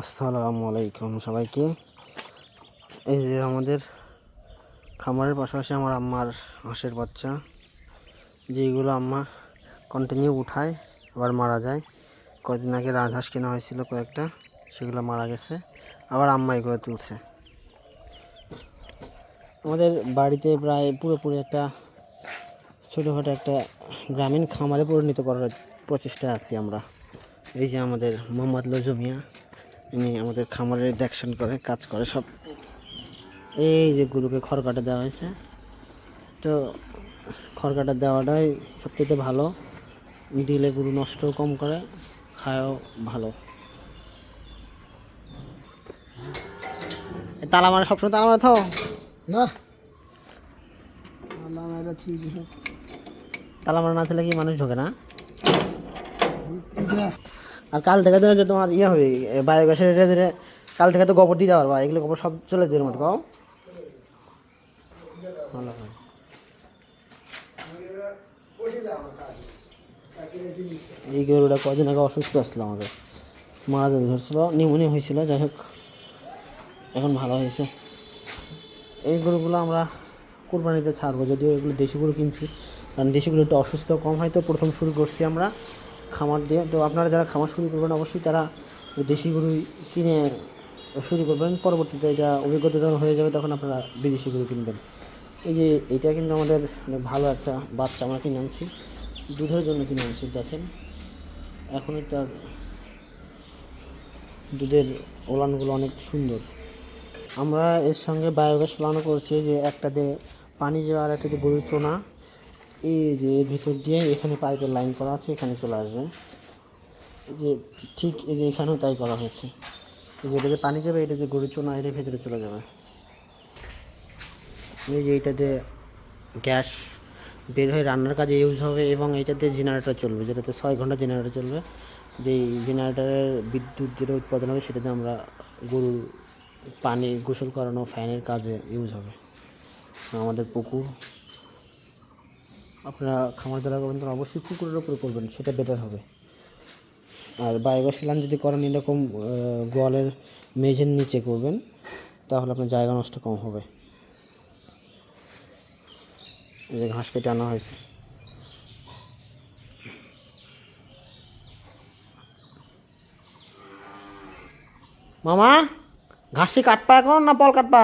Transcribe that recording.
আসসালামু আলাইকুম সবাইকে। এই যে আমাদের খামারের পাশাপাশি আমার আম্মার হাঁসের বাচ্চা, যেগুলো আম্মা কন্টিনিউ উঠায় আবার মারা যায়। কয়েকদিন আগে রাজহাঁস কেনা হয়েছিল কয়েকটা, সেগুলো মারা গেছে, আবার আম্মা এগুলো তুলছে। আমাদের বাড়িতে প্রায় পুরোপুরি একটা ছোটোখাটো একটা গ্রামীণ খামারে পরিণত করার প্রচেষ্টা আছি আমরা। এই যে আমাদের মোহাম্মদ লজমিয়া, ইনি আমাদের খামারের দেখশন করে, কাজ করে সব। এই যে গরুকে খড় কাটা দেওয়া হয়েছে, তো খড় কাটা দেওয়াটাই সবচেয়ে ভালো, দিলে গরু নষ্টও কম করে, খায়ও ভালো। তালা মারা সবসময় তালা মারা থাও না, তালা মারা না থাকলে কি মানুষ ঢোকে না? আর কাল থেকে তো যে তোমার ইয়ে হবে বায়োগ্যাসের ধীরে ধীরে, কাল থেকে তো গোবর দিতে পারবা, এগুলো গোবর সব চলে যাবে মতো কাও ভালো হয়। এই গরুটা কদিন আগে অসুস্থ আসলো, আমাদের মারা যেতে ধরছিল, নিউমোনিয়া হয়েছিল, যাই হোক এখন ভালো হয়েছে। এই গরুগুলো আমরা কোরবানিতে ছাড়বো, যদিও এগুলো দেশি গরু কিনছি, কারণ দেশি গরু একটু অসুস্থ কম হয়, তো প্রথম শুরু করছি আমরা খামার দিয়ে। তো আপনারা যারা খামার শুরু করবেন অবশ্যই তারা দেশি গরুই কিনে শুরু করবেন, পরবর্তীতে এটা অভিজ্ঞতা যখন হয়ে যাবে তখন আপনারা বিদেশি গরু কিনবেন। এই যে এটা কিন্তু আমাদের ভালো একটা বাচ্চা আমরা কিনে আনছি, দুধের জন্য কিনে আনছি। দেখেন এখনই তার দুধের ওলানগুলো অনেক সুন্দর। আমরা এর সঙ্গে বায়োগ্যাস প্ল্যানও করছি, যে একটাতে পানি যাওয়া আর একটাতে গরুর চোনা, এই যে এর ভিতর দিয়ে এখানে পাইপের লাইন করা আছে, এখানে চলে আসবে। এই যে ঠিক এই যে এখানেও তাই করা হয়েছে, এই যে এটাতে পানি যাবে, এটা যে গরুর চোনা এর ভেতরে চলে যাবে। এই যে এইটাতে গ্যাস বের হয়ে রান্নার কাজে ইউজ হবে, এবং এইটাতে জেনারেটর চলবে, যেটাতে 6 ঘন্টা জেনারেটর চলবে। যেই জেনারেটরের বিদ্যুৎ যেটা উৎপাদন হবে সেটাতে আমরা গরুর পানি গোসল করানো, ফ্যানের কাজে ইউজ হবে। আমাদের পুকুর, আপনারা খামার যারা করবেন তারা অবশ্যই পুকুরের উপরে করবেন, সেটা বেটার হবে। আর বায়োগ্যাস প্ল্যান্ট যদি করেন এরকম গোয়ালের মেঝের নিচে করবেন, তাহলে আপনার জায়গা নষ্ট কম হবে। এই যে ঘাস কেটে আনা হয়েছে। মামা ঘাসটি কাটপা এখন না পল কাটপা?